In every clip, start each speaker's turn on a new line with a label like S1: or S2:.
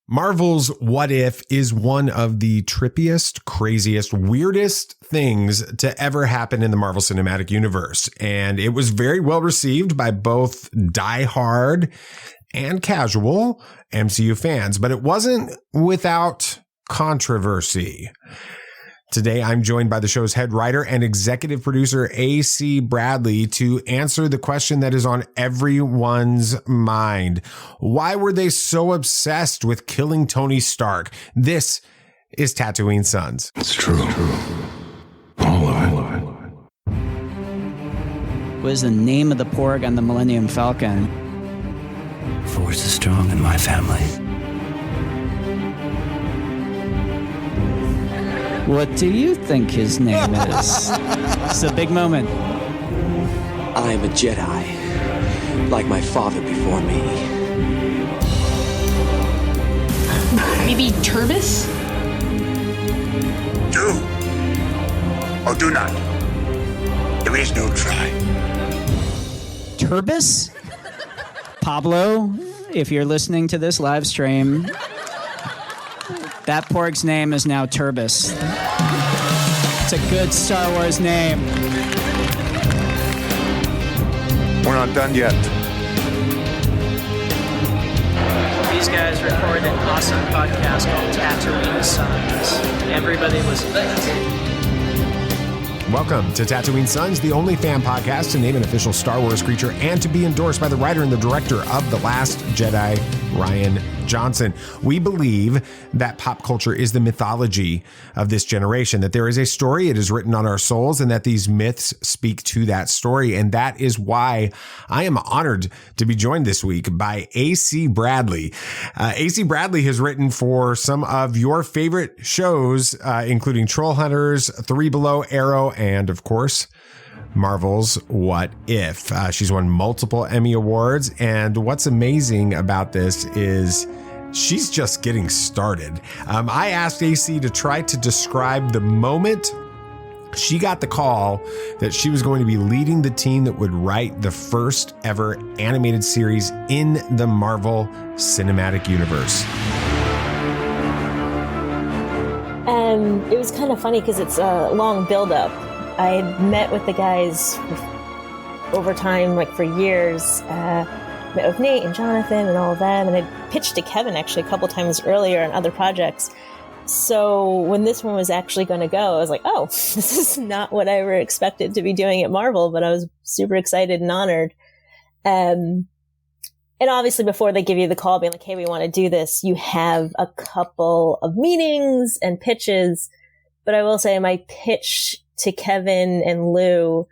S1: Marvel's What If is one of the trippiest, craziest, weirdest things to ever happen in the Marvel Cinematic Universe. And it was very well received by both diehard and casual MCU fans, but it wasn't without controversy. Today, I'm joined by the show's head writer and executive producer, AC Bradley, to answer the question that is on everyone's mind. Why were they so obsessed with killing Tony Stark? This is Tatooine Sons.
S2: It's true. All of it.
S3: What is the name of the Porg on the Millennium Falcon?
S4: Force is strong in my family.
S3: What do you think his name is? It's a big moment.
S4: I am a Jedi, like my father before me.
S5: Maybe Turbis?
S6: Do or do not. There is no try.
S3: Turbis? Pablo, if you're listening to this live stream, that Porg's name is now Turbis. It's a good Star Wars name.
S2: We're not done yet.
S7: These guys recorded an awesome podcast called Tatooine Sons. Everybody listen to it.
S1: Welcome to Tatooine Sons, the only fan podcast to name an official Star Wars creature and to be endorsed by the writer and the director of The Last Jedi, Rian Johnson. We believe that pop culture is the mythology of this generation, that there is a story, it is written on our souls, and that these myths speak to that story. And that is why I am honored to be joined this week by AC Bradley. AC Bradley has written for some of your favorite shows, including Trollhunters, Three Below, Arrow, and of course, Marvel's What If. She's won multiple Emmy Awards, and what's amazing about this is she's just getting started. I asked AC to try to describe the moment she got the call that she was going to be leading the team that would write the first ever animated series in the Marvel Cinematic Universe.
S8: It was kind of funny because it's a long build-up. I had met with the guys over time, like for years, met with Nate and Jonathan and all of them, and I pitched to Kevin actually a couple times earlier on other projects. So when this one was actually going to go, I was like, oh, this is not what I ever expected to be doing at Marvel, but I was super excited and honored. And obviously before they give you the call being like, hey, we want to do this, you have a couple of meetings and pitches. But I will say my pitch to Kevin and Lou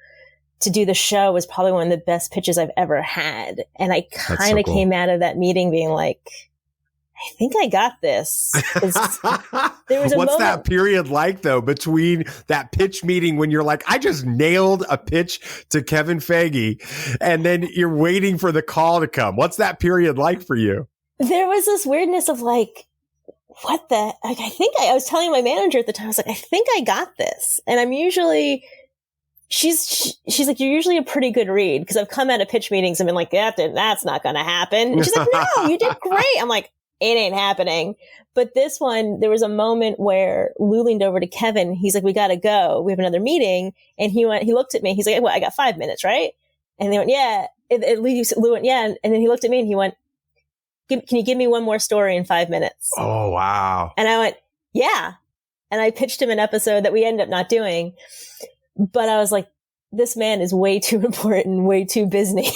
S8: to do the show was probably one of the best pitches I've ever had. And I kind of came out of that meeting being like, I think I got this. There was a
S1: What's
S8: moment,
S1: that period like, though, between that pitch meeting when you're like, I just nailed a pitch to Kevin Feige, and then you're waiting for the call to come? What's that period like for you?
S8: there was this weirdness of like, what the, like, I was telling my manager at the time, I was like, I think I got this. And I'm usually, she's like, you're usually a pretty good read. Because I've come out of pitch meetings and been like, that's not going to happen. And she's like, no, you did great. I'm like, it ain't happening. But this one, there was a moment where Lou leaned over to Kevin. He's like, we got to go. We have another meeting. And he looked at me. He's like, well, I got 5 minutes, right? And they went, yeah. Lou went, yeah. And then he looked at me and he went, can you give me one more story in 5 minutes?
S1: Oh, wow.
S8: And I went, yeah. And I pitched him an episode that we ended up not doing. But I was like, this man is way too important, way too busy.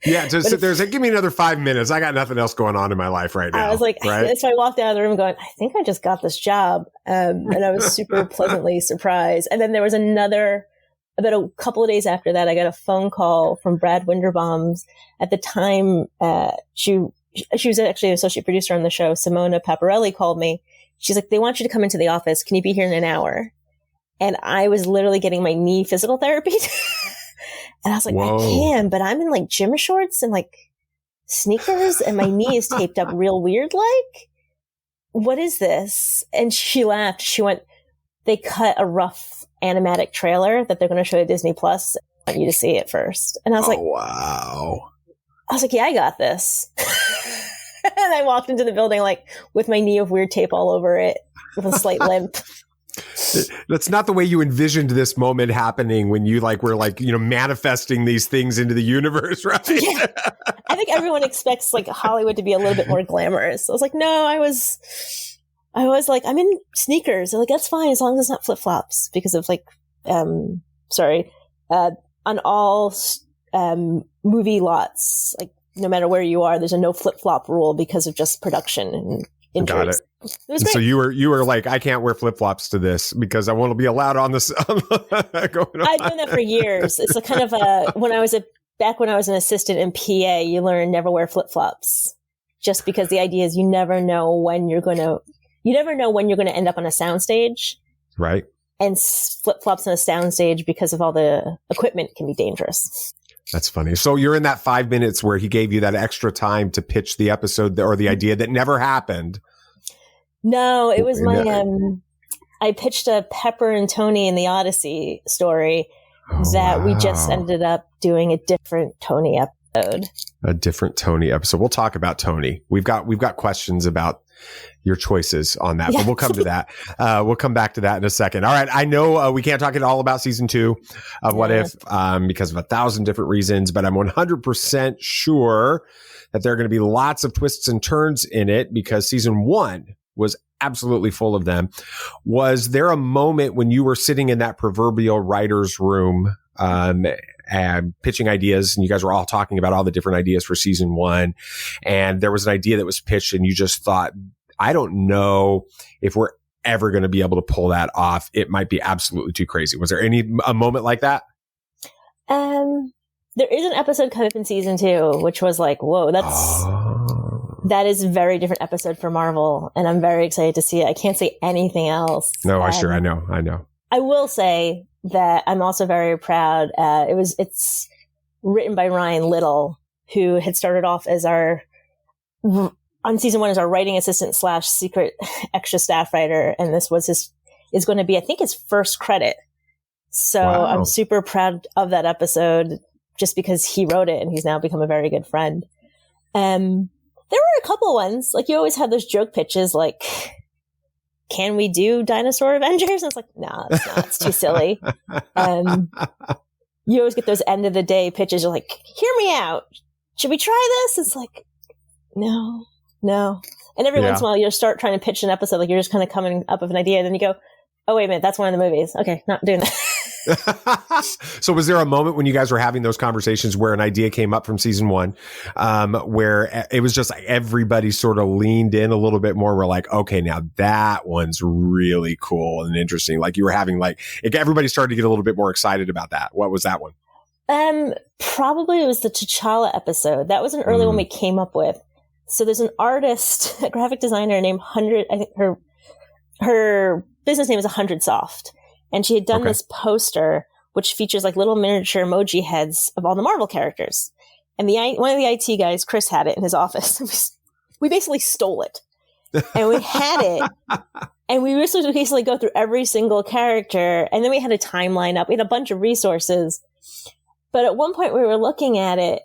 S1: Yeah, to sit there and say, give me another 5 minutes. I got nothing else going on in my life right now.
S8: I was like,
S1: right?
S8: So I walked out of the room going, I think I just got this job. And I was super pleasantly surprised. And then there was about a couple of days after that, I got a phone call from Brad Winderbaum's. At the time, she was actually an associate producer on the show. Simona Paparelli called me. She's like, they want you to come into the office. Can you be here in an hour? And I was literally getting my knee physical therapy. And I was like, whoa. I can, but I'm in like gym shorts and like sneakers and my knee is taped up real weird. Like, what is this? And she laughed. She went, they cut a rough animatic trailer that they're going to show to Disney Plus. I want you to see it first. And I was like,
S1: wow.
S8: I was like, yeah, I got this. And I walked into the building like with my knee of weird tape all over it with a slight limp.
S1: That's not the way you envisioned this moment happening when you were manifesting these things into the universe, right?
S8: Yeah. I think everyone expects like Hollywood to be a little bit more glamorous. I was like, no, I was like, I'm in sneakers. They're like, that's fine as long as it's not flip flops because of on all movie lots, like no matter where you are, there's a no flip flop rule because of just production and injuries.
S1: Got it. It so you were like, I can't wear flip flops to this because I want to be allowed on this. I've
S8: done that for years. It's a kind of when I was an assistant in PA, you learn never wear flip flops, just because the idea is you never know when you're going to end up on a soundstage,
S1: right? And
S8: flip flops on a soundstage because of all the equipment can be dangerous.
S1: That's funny. So you're in that 5 minutes where he gave you that extra time to pitch the episode or the idea that never happened.
S8: No, it was I pitched a Pepper and Tony in the Odyssey story we just ended up doing a different Tony episode.
S1: A different Tony episode. We'll talk about Tony. We've got questions about your choices on that, but we'll come to that. We'll come back to that in a second. All right. I know we can't talk at all about season 2 of What If because of 1,000 different reasons, but I'm 100% sure that there are going to be lots of twists and turns in it because season 1 was absolutely full of them. Was there a moment when you were sitting in that proverbial writer's room and pitching ideas, and you guys were all talking about all the different ideas for season 1, and there was an idea that was pitched and you just thought, I don't know if we're ever going to be able to pull that off. It might be absolutely too crazy. Was there a moment like that?
S8: There is an episode coming up in season 2, which was like, whoa, that is a very different episode for Marvel, and I'm very excited to see it. I can't say anything else.
S1: No, I know.
S8: I will say that I'm also very proud. It's written by Ryan Little, who had started off as on season 1 as our writing assistant / secret extra staff writer, and this is going to be, I think, his first credit. So wow. I'm super proud of that episode, just because he wrote it and he's now become a very good friend. There were a couple ones, like you always have those joke pitches, like, can we do Dinosaur Avengers? And it's like, no, it's not. It's too silly. You always get those end of the day pitches. You're like, hear me out. Should we try this? It's like, no. And every once in a while, you'll start trying to pitch an episode, like you're just kind of coming up with an idea. And then you go, oh, wait a minute, that's one of the movies. Okay, not doing that.
S1: So was there a moment when you guys were having those conversations where an idea came up from season 1, where it was just like everybody sort of leaned in a little bit more? We're like, okay, now that one's really cool and interesting. Like you were having everybody started to get a little bit more excited about that. What was that one?
S8: Probably it was the T'Challa episode. That was an early one we came up with. So there's an artist, a graphic designer named 100. I think her business name is 100 Soft. And she had done this poster, which features like little miniature emoji heads of all the Marvel characters. And one of the IT guys, Chris, had it in his office. We basically stole it. And we had it. And we used to basically go through every single character. And then we had a timeline up. We had a bunch of resources. But at one point we were looking at it.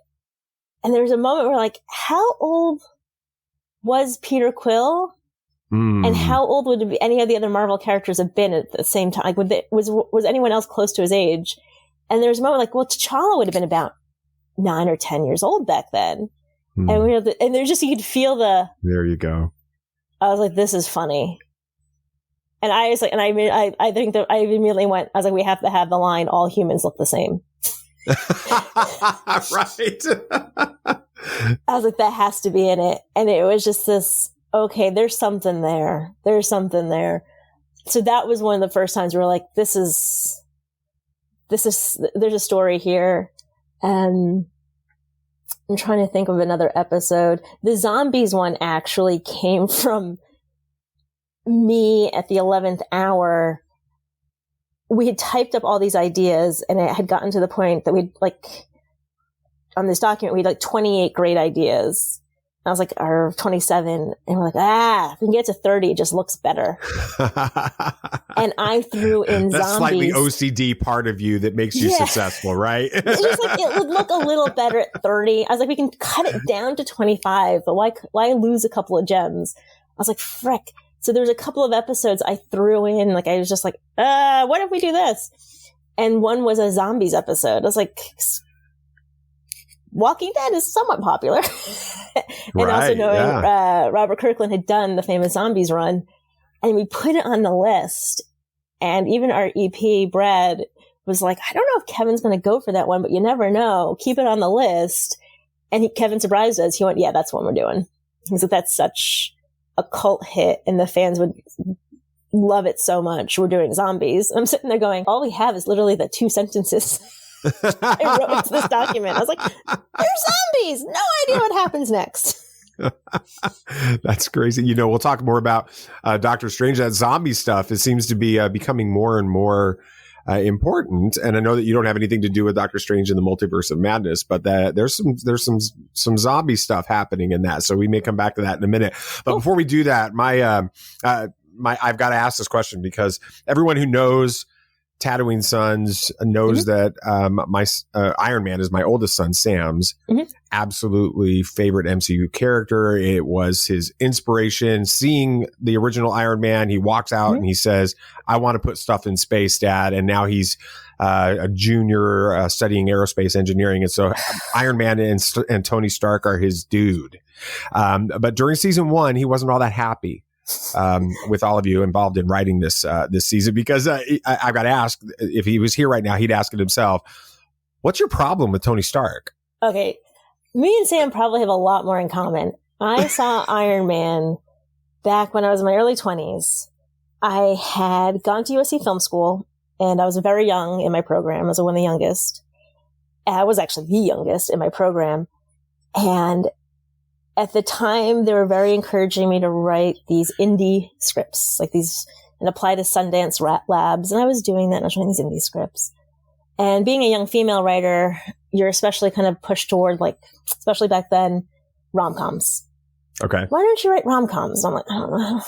S8: And there was a moment where we're like, how old was Peter Quill? And how old would any of the other Marvel characters have been at the same time? Like, was anyone else close to his age? And there was a moment like, well, T'Challa would have been about 9 or 10 years old back then. And there's just, you could feel
S1: there you go.
S8: I was like, this is funny. And I was like, and I think that I immediately went, I was like, we have to have the line, all humans look the same.
S1: Right.
S8: I was like, that has to be in it. And it was just this, okay, there's something there. So that was one of the first times we were like, there's a story here. I'm trying to think of another episode. The zombies one actually came from me at the 11th hour. We had typed up all these ideas, and it had gotten to the point that we'd on this document, we had 28 great ideas. I was like, or 27. And we're like, if we can get to 30, it just looks better. And I threw in
S1: That's
S8: zombies.
S1: Slightly OCD part of you that makes you successful, right?
S8: It's just like, it would look a little better at 30. I was like, we can cut it down to 25, but why lose a couple of gems? I was like, frick. So there's a couple of episodes I threw in, like, I was just like, what if we do this? And one was a zombies episode. I was like, Walking Dead is somewhat popular. And also knowing Robert Kirkland had done the famous zombies run, and we put it on the list. And even our EP, Brad, was like, I don't know if Kevin's going to go for that one, but you never know. Keep it on the list. And Kevin surprised us. He went, yeah, that's what we're doing. He's like, that's such a cult hit, and the fans would love it so much. We're doing zombies. I'm sitting there going, all we have is literally the 2 sentences I wrote into this document. I was like, they're zombies. No idea what happens next.
S1: That's crazy. We'll talk more about Doctor Strange. That zombie stuff, it seems to be becoming more and more important. And I know that you don't have anything to do with Doctor Strange in the Multiverse of Madness, but there's some zombie stuff happening in that. So we may come back to that in a minute. But before we do that, I've got to ask this question, because everyone who knows Tatooine Sons knows that my Iron Man is my oldest son, Sam's absolutely favorite MCU character. It was his inspiration. Seeing the original Iron Man, he walks out and he says, I want to put stuff in space, Dad. And now he's a junior studying aerospace engineering. And so Iron Man and Tony Stark are his dude. But during season 1, he wasn't all that happy with all of you involved in writing this season, because I've got to ask, if he was here right now, he'd ask it himself. What's your problem with Tony Stark?
S8: Okay. Me and Sam probably have a lot more in common. I saw Iron Man back when I was in my early 20s. I had gone to USC Film School, and I was very young in my program. I was one of the youngest. I was actually the youngest in my program. And at the time, they were very encouraging me to write these indie scripts, like these, and apply to Sundance Labs. And I was doing that, and I was writing these indie scripts. And being a young female writer, you're especially kind of pushed toward, like, especially back then, rom-coms.
S1: Okay. Why
S8: don't you write rom-coms? And I'm like, I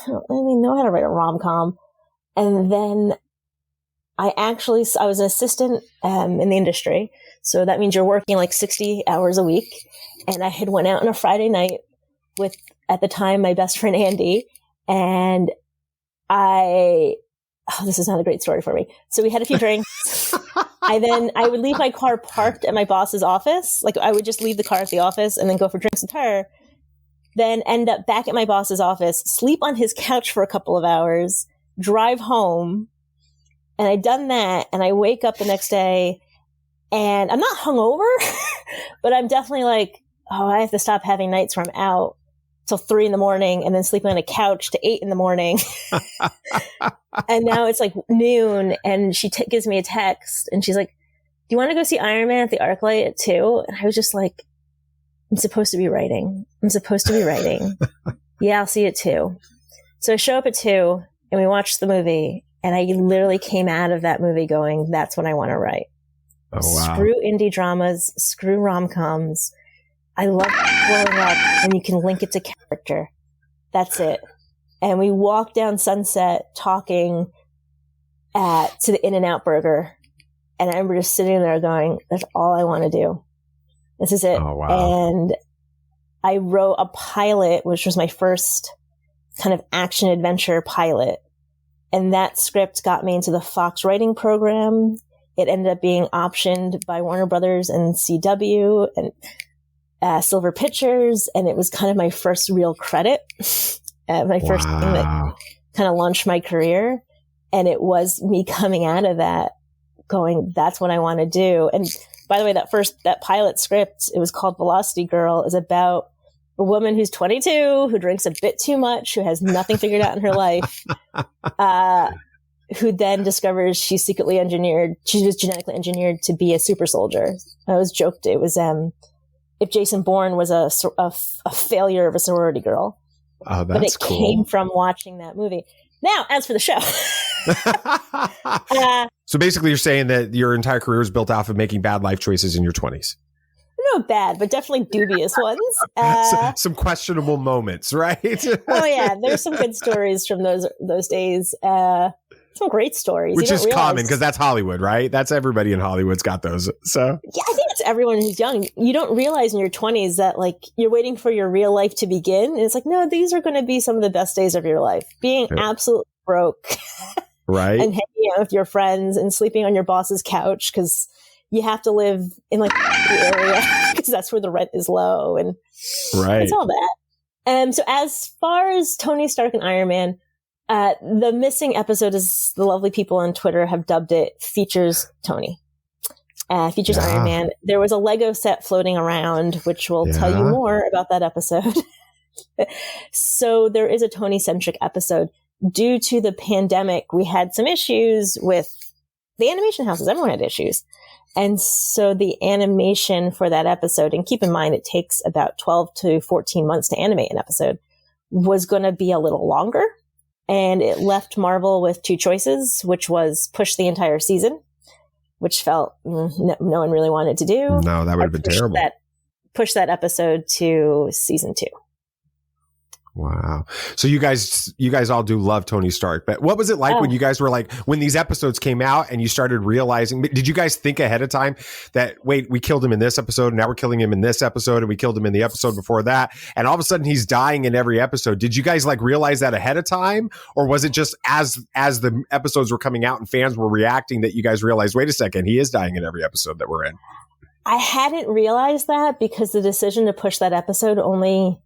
S8: don't really know how to write a rom-com. And then I was an assistant in the industry. So that means you're working like 60 hours a week. And I had went out on a Friday night with, at the time, my best friend, Andy. And this is not a great story for me. So we had a few drinks. I would leave my car parked at my boss's office. Like, I would just leave the car at the office and then go for drinks with her. Then end up back at my boss's office, sleep on his couch for a couple of hours, drive home. And I'd done that. And I wake up the next day, and I'm not hungover, but I'm definitely like, I have to stop having nights where I'm out till 3 a.m. and then sleeping on a couch to 8 a.m. And now it's like noon, and she gives me a text, and she's like, do you want to go see Iron Man at the ArcLight at 2? And I was just like, I'm supposed to be writing. Yeah, I'll see you at 2. So I show up at 2, and we watch the movie, and I literally came out of that movie going, that's what I want to write.
S1: Oh, wow.
S8: Screw indie dramas, screw rom-coms. I love growing up, and you can link it to character. That's it. And we walked down Sunset talking to the In-N-Out Burger. And I remember just sitting there going, that's all I want to do. This is it.
S1: Oh, wow.
S8: And I wrote a pilot, which was my first kind of action adventure pilot. And that script got me into the Fox writing program. It ended up being optioned by Warner Brothers and CW and Silver Pictures. And it was kind of my first real credit, my first thing that kind of launched my career. And it was me coming out of that going, that's what I want to do. And by the way, that pilot script, it was called Velocity Girl, is about a woman who's 22, who drinks a bit too much, who has nothing figured out in her life, who then discovers she was genetically engineered to be a super soldier. I was joked it was if Jason Bourne was a failure of a sorority girl.
S1: Oh, that's
S8: but it
S1: cool.
S8: Came from watching that movie. Now, as for the show.
S1: So basically you're saying that your entire career is built off of making bad life choices in your 20s.
S8: know bad, but definitely dubious ones.
S1: Some questionable moments, right?
S8: Oh yeah, there's some good stories from those days. Some great stories,
S1: which is common because that's Hollywood, right? That's everybody in Hollywood's got those. So
S8: yeah, I think it's everyone who's young. You don't realize in your 20s that like you're waiting for your real life to begin, and it's like, no, these are going to be some of the best days of your life. Being absolutely broke,
S1: right,
S8: and hanging out with your friends and sleeping on your boss's couch because you have to live in like the area because that's where the rent is low, and it's all that. So as far as Tony Stark and Iron Man. The missing episode, as the lovely people on Twitter have dubbed it, features Tony. Features Iron Man. There was a Lego set floating around, which will tell you more about that episode. So there is a Tony-centric episode. Due to the pandemic, we had some issues with the animation houses. Everyone had issues. And so the animation for that episode, and keep in mind it takes about 12 to 14 months to animate an episode, was going to be a little longer. And it left Marvel with two choices, which was push the entire season, which felt no one really wanted to do.
S1: No, that would have been terrible.
S8: Push that episode to season 2.
S1: Wow. So you guys all do love Tony Stark, but what was it like when you guys were like, when these episodes came out and you started realizing, did you guys think ahead of time that, wait, we killed him in this episode and now we're killing him in this episode and we killed him in the episode before that. And all of a sudden he's dying in every episode. Did you guys like realize that ahead of time? Or was it just as the episodes were coming out and fans were reacting that you guys realized, wait a second, he is dying in every episode that we're in?
S8: I hadn't realized that because the decision to push that episode only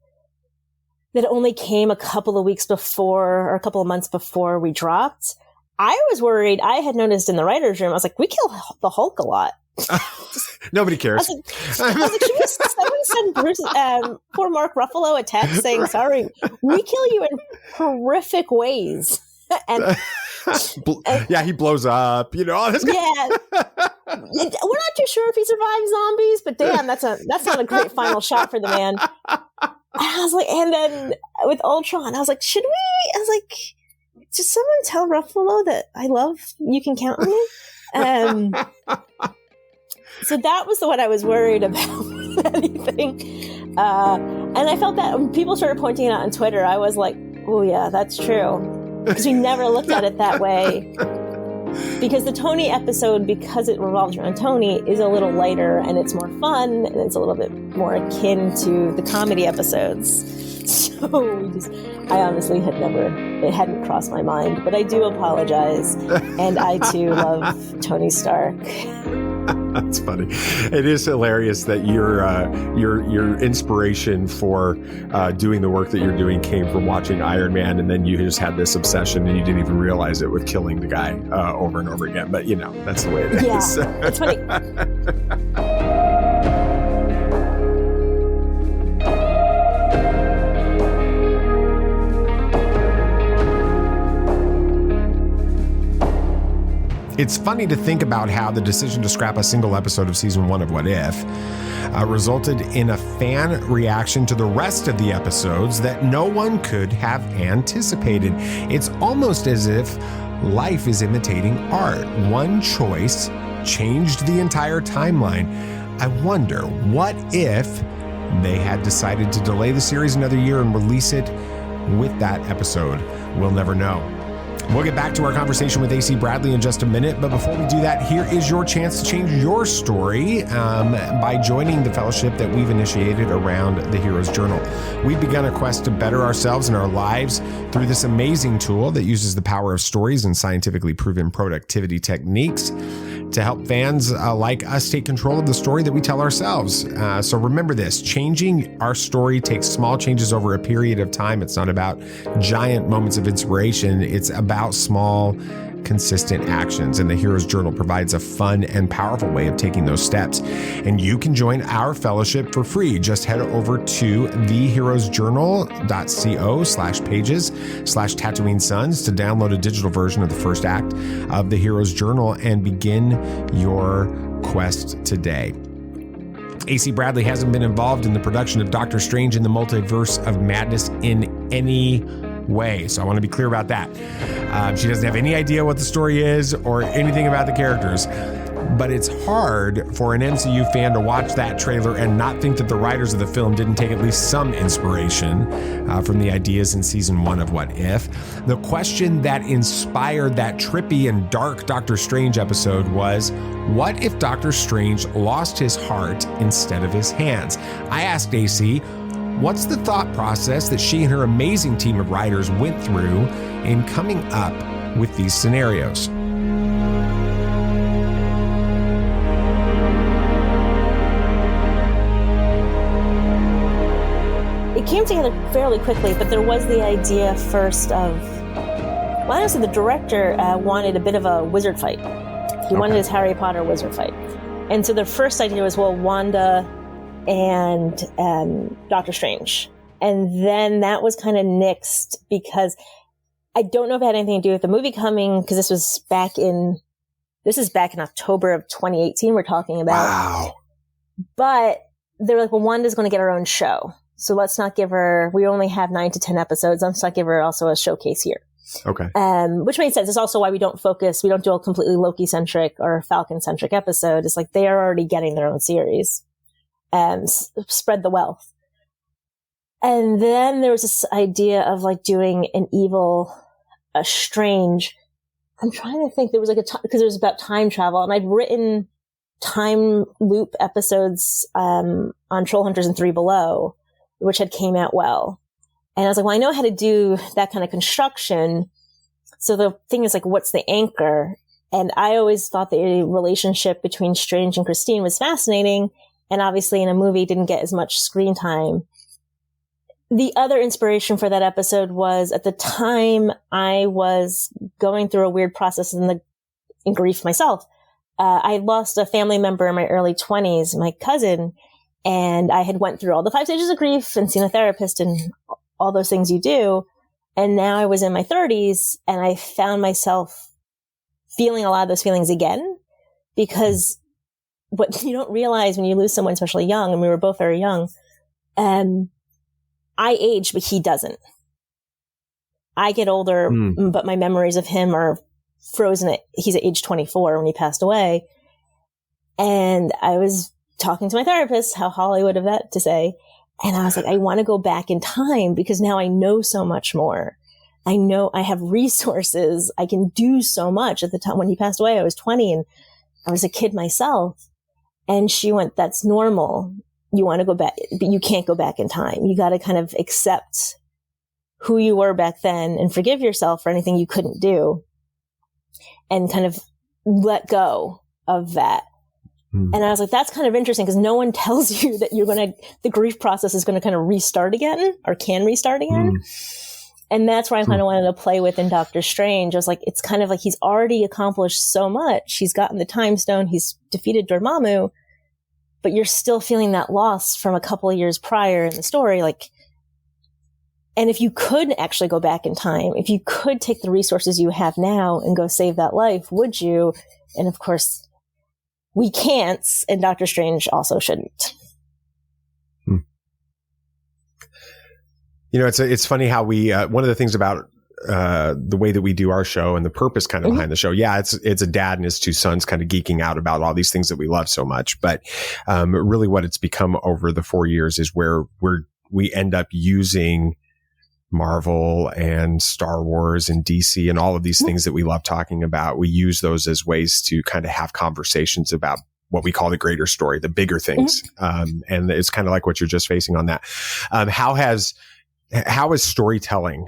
S8: came a couple of weeks before or a couple of months before we dropped. I was worried. I had noticed in the writer's room, I was like, we kill the Hulk a lot.
S1: Nobody cares.
S8: I was like, should someone send Bruce, poor Mark Ruffalo a text saying, sorry, we kill you in horrific ways. And
S1: he blows up, all this.
S8: Yeah. We're not too sure if he survives zombies, but damn, that's not a great final shot for the man. I was like, and then with Ultron, I was like, should we? I was like, just someone tell Ruffalo that I love, you can count on me. So that was the one I was worried about more than anything. And I felt that when people started pointing it out on Twitter, I was like, oh yeah, that's true. Because we never looked at it that way. Because the Tony episode, because it revolves around Tony, is a little lighter and it's more fun and it's a little bit more akin to the comedy episodes. So I honestly it hadn't crossed my mind, but I do apologize. And I too love Tony Stark.
S1: That's funny. It is hilarious that your inspiration for doing the work that you're doing came from watching Iron Man, and then you just had this obsession and you didn't even realize it with killing the guy over and over again. But that's the way it is.
S8: Yeah, it's funny.
S1: It's funny to think about how the decision to scrap a single episode of season 1 of What If resulted in a fan reaction to the rest of the episodes that no one could have anticipated. It's almost as if life is imitating art. One choice changed the entire timeline. I wonder, what if they had decided to delay the series another year and release it with that episode? We'll never know. We'll get back to our conversation with AC Bradley in just a minute, but before we do that, here is your chance to change your story by joining the fellowship that we've initiated around the Hero's Journal. We've begun a quest to better ourselves and our lives through this amazing tool that uses the power of stories and scientifically proven productivity techniques to help fans like us take control of the story that we tell ourselves. So remember this, changing our story takes small changes over a period of time. It's not about giant moments of inspiration. It's about small, consistent actions. And the Hero's Journal provides a fun and powerful way of taking those steps. And you can join our fellowship for free. Just head over to theheroesjournal.co/pages/Tatooine Sons to download a digital version of the first act of the Hero's Journal and begin your quest today. AC Bradley hasn't been involved in the production of Doctor Strange in the Multiverse of Madness in any way. So I want to be clear about that. She doesn't have any idea what the story is or anything about the characters. but it's hard for an MCU fan to watch that trailer and not think that the writers of the film didn't take at least some inspiration from the ideas in season 1 of What If. The question that inspired that trippy and dark Doctor Strange episode was, what if Doctor Strange lost his heart instead of his hands? I asked AC, what's the thought process that she and her amazing team of writers went through in coming up with these scenarios?
S8: It came together fairly quickly, but there was the idea first of, well, honestly, the director wanted a bit of a wizard fight. He wanted his Harry Potter wizard fight. And so the first idea was, well, Wanda and Doctor Strange. And then that was kind of nixed because I don't know if it had anything to do with the movie coming, because this is back in October of 2018 we're talking about.
S1: Wow.
S8: But they were like, well, Wanda's going to get her own show. So let's not give her, we only have 9 to 10 episodes. Let's not give her also a showcase here.
S1: Okay.
S8: Which made sense. It's also why we don't do a completely Loki-centric or Falcon-centric episode. It's like they are already getting their own series. Spread the wealth. And then there was this idea of like doing a Strange. I'm trying to think. There was like because it was about time travel, and I'd written time loop episodes on Trollhunters and 3 Below, which had came out well. And I was like, well, I know how to do that kind of construction. So the thing is like, what's the anchor? And I always thought the relationship between Strange and Christine was fascinating. And obviously in a movie didn't get as much screen time. The other inspiration for that episode was, at the time I was going through a weird process in grief myself. I lost a family member in my early 20s, my cousin, and I had went through all the 5 stages of grief and seen a therapist and all those things you do. And now I was in my 30s and I found myself feeling a lot of those feelings again, because what you don't realize when you lose someone, especially young, and we were both very young, I age, but he doesn't. I get older, but my memories of him are frozen he's at age 24 when he passed away. And I was talking to my therapist, how Hollywood of that to say. And I was like, I want to go back in time because now I know so much more. I know I have resources. I can do so much. At the time when he passed away, I was 20 and I was a kid myself. And she went, that's normal. You want to go back, but you can't go back in time. You got to kind of accept who you were back then and forgive yourself for anything you couldn't do and kind of let go of that. And I was like, that's kind of interesting because no one tells you that the grief process is going to kind of restart again or can restart again. And that's where I kind of wanted to play with in Doctor Strange. I was like, it's kind of like he's already accomplished so much. He's gotten the time stone. He's defeated Dormammu, but you're still feeling that loss from a couple of years prior in the story. Like, and if you could actually go back in time, if you could take the resources you have now and go save that life, would you? And of course, we can't, and Doctor Strange also shouldn't.
S1: You know, it's funny how we one of the things about the way that we do our show and the purpose kind of behind the show. Yeah, it's a dad and his 2 sons kind of geeking out about all these things that we love so much. But really, what it's become over the 4 years is where we end up using Marvel and Star Wars and DC and all of these things that we love talking about. We use those as ways to kind of have conversations about what we call the greater story, the bigger things. And it's kind of like what you're just facing on that. How has storytelling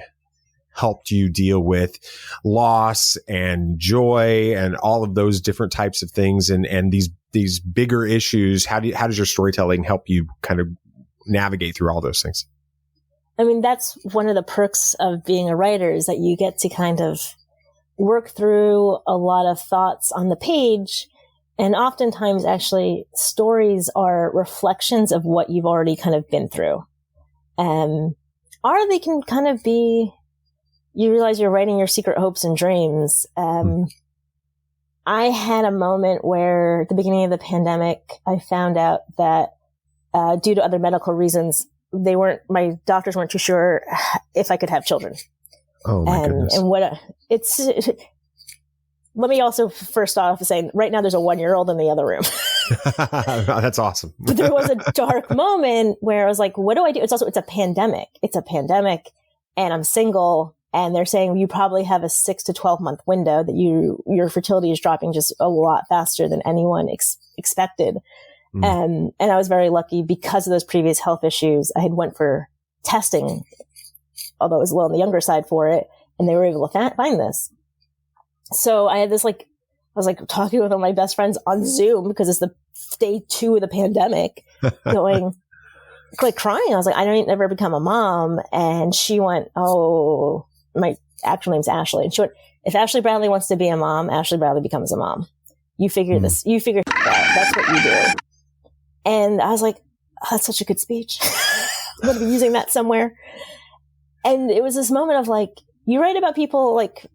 S1: helped you deal with loss and joy and all of those different types of things and these bigger issues? How does your storytelling help you kind of navigate through all those things?
S8: I mean, that's one of the perks of being a writer is that you get to kind of work through a lot of thoughts on the page. And oftentimes, actually, stories are reflections of what you've already kind of been through. Or they can kind of be, you realize you're writing your secret hopes and dreams. I had a moment where at the beginning of the pandemic, I found out that due to other medical reasons, my doctors weren't too sure if I could have children.
S1: Oh my goodness.
S8: And let me also first off say, right now there's a 1-year-old in the other room.
S1: That's awesome.
S8: But there was a dark moment where I was like, what do I do? It's a pandemic. It's a pandemic and I'm single. And they're saying you probably have a 6 to 12 month window that your fertility is dropping just a lot faster than anyone expected. And I was very lucky because of those previous health issues. I had went for testing, although it was a little on the younger side for it. And they were able to find this. So I had this I was talking with one of my best friends on Zoom because it's the day 2 of the pandemic going crying. I was like, I don't ever become a mom. And she went, oh, my actual name's Ashley. And she went, if Ashley Bradley wants to be a mom, Ashley Bradley becomes a mom. You figure this, you figure it out. That's what you do. And I was like, oh, that's such a good speech. I'm going to be using that somewhere. And it was this moment of like, you write about people like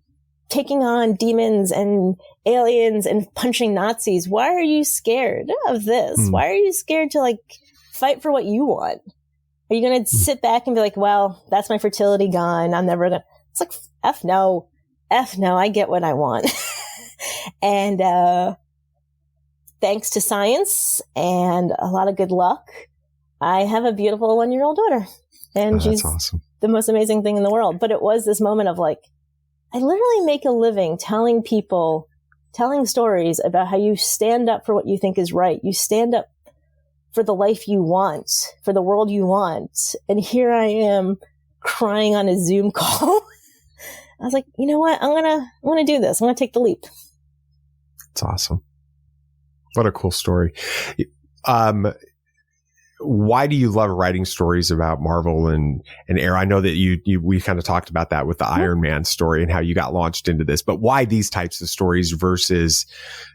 S8: taking on demons and aliens and punching Nazis. Why are you scared of this? Why are you scared to like fight for what you want? Are you going to sit back and be like, well, that's my fertility gone. I'm never going to. It's like, F no, I get what I want. And thanks to science and a lot of good luck, I have a beautiful 1-year-old daughter. And she's
S1: awesome.
S8: The most amazing thing in the world. But it was this moment of like, I literally make a living telling stories about how you stand up for what you think is right. You stand up for the life you want, for the world you want. And here I am crying on a Zoom call. I was like, you know what? I'm going to do this. I'm going to take the leap.
S1: It's awesome. What a cool story. Why do you love writing stories about Marvel and Arrow? I know that we kind of talked about that with the Iron Man story and how you got launched into this, but why these types of stories versus,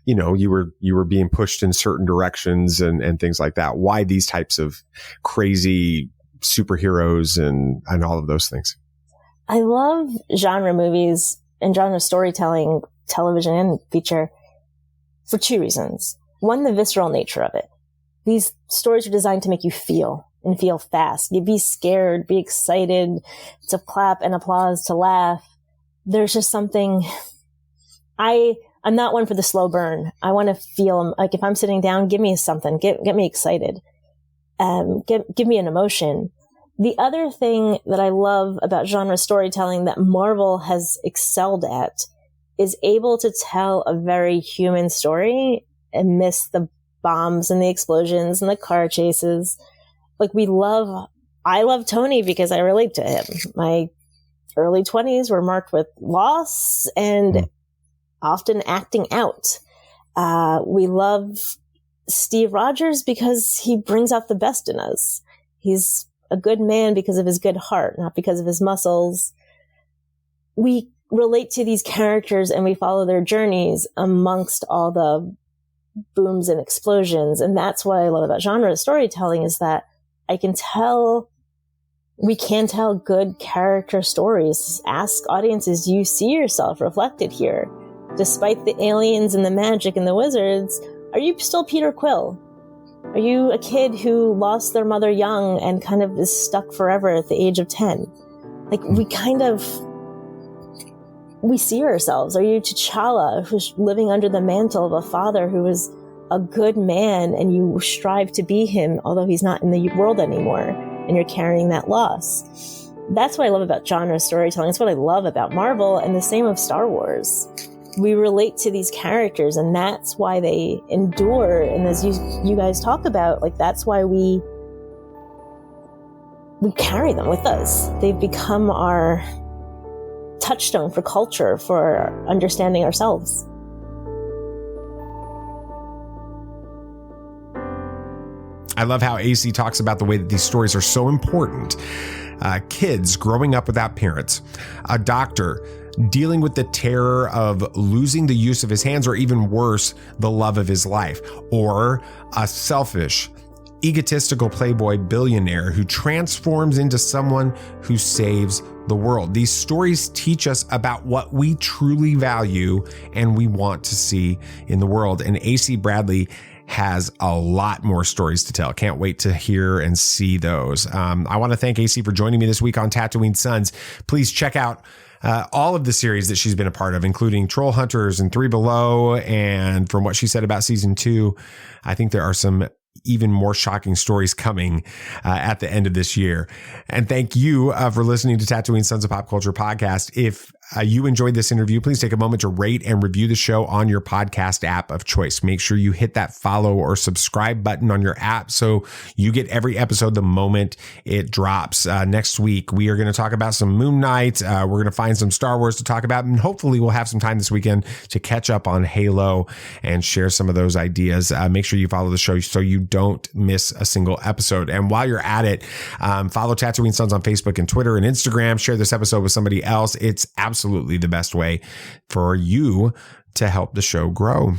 S1: you were being pushed in certain directions and things like that? Why these types of crazy superheroes and all of those things?
S8: I love genre movies and genre storytelling, television and feature, for 2 reasons. One, the visceral nature of it. These stories are designed to make you feel and feel fast. You be scared, be excited, to clap and applause, to laugh. There's just something. I'm not one for the slow burn. I want to feel, like if I'm sitting down, give me something, get me excited, give me an emotion. The other thing that I love about genre storytelling that Marvel has excelled at is able to tell a very human story and miss the bombs and the explosions and the car chases. Like I love Tony because I relate to him. My early 20s were marked with loss and often acting out. We love Steve Rogers because he brings out the best in us. He's a good man because of his good heart, not because of his muscles. We relate to these characters and we follow their journeys amongst all the booms and explosions. And that's what I love about genre storytelling is that we can tell good character stories. Ask audiences, do you see yourself reflected here? Despite the aliens and the magic and the wizards, are you still Peter Quill? Are you a kid who lost their mother young and kind of is stuck forever at the age of 10? Like we see ourselves. Are you T'Challa, who's living under the mantle of a father who is a good man and you strive to be him, although he's not in the world anymore and you're carrying that loss? That's what I love about genre storytelling. It's what I love about Marvel, and the same of Star Wars. We relate to these characters, and that's why they endure. And as you guys talk about, like, that's why we carry them with us. They've become our touchstone for culture, for understanding ourselves.
S1: I love how AC talks about the way that these stories are so important. Kids growing up without parents, a doctor dealing with the terror of losing the use of his hands, or even worse, the love of his life, or a selfish, egotistical playboy billionaire who transforms into someone who saves the world. These stories teach us about what we truly value and we want to see in the world. And AC Bradley has a lot more stories to tell. Can't wait to hear and see those. I want to thank AC for joining me this week on Tatooine Sons. Please check out all of the series that she's been a part of, including Trollhunters and Three Below. And from what she said about season 2, I think there are some even more shocking stories coming at the end of this year. And thank you for listening to Tatooine Sons of Pop Culture podcast. If you enjoyed this interview, please take a moment to rate and review the show on your podcast app of choice. Make sure you hit that follow or subscribe button on your app so you get every episode the moment it drops. Next week, we are going to talk about some Moon Knight. We're going to find some Star Wars to talk about, and hopefully we'll have some time this weekend to catch up on Halo and share some of those ideas. Make sure you follow the show so you don't miss a single episode. And while you're at it, follow Tatooine Sons on Facebook and Twitter and Instagram. Share this episode with somebody else. It's absolutely the best way for you to help the show grow.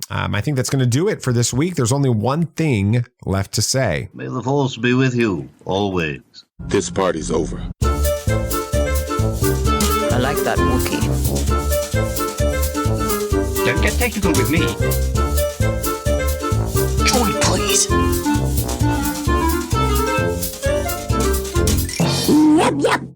S1: I think that's going to do it for this week. There's only one thing left to say.
S9: May the Force be with you always.
S2: This party's over.
S10: I like that Wookiee.
S6: Don't get technical with me.
S10: Joy, please.
S6: Yep, yep.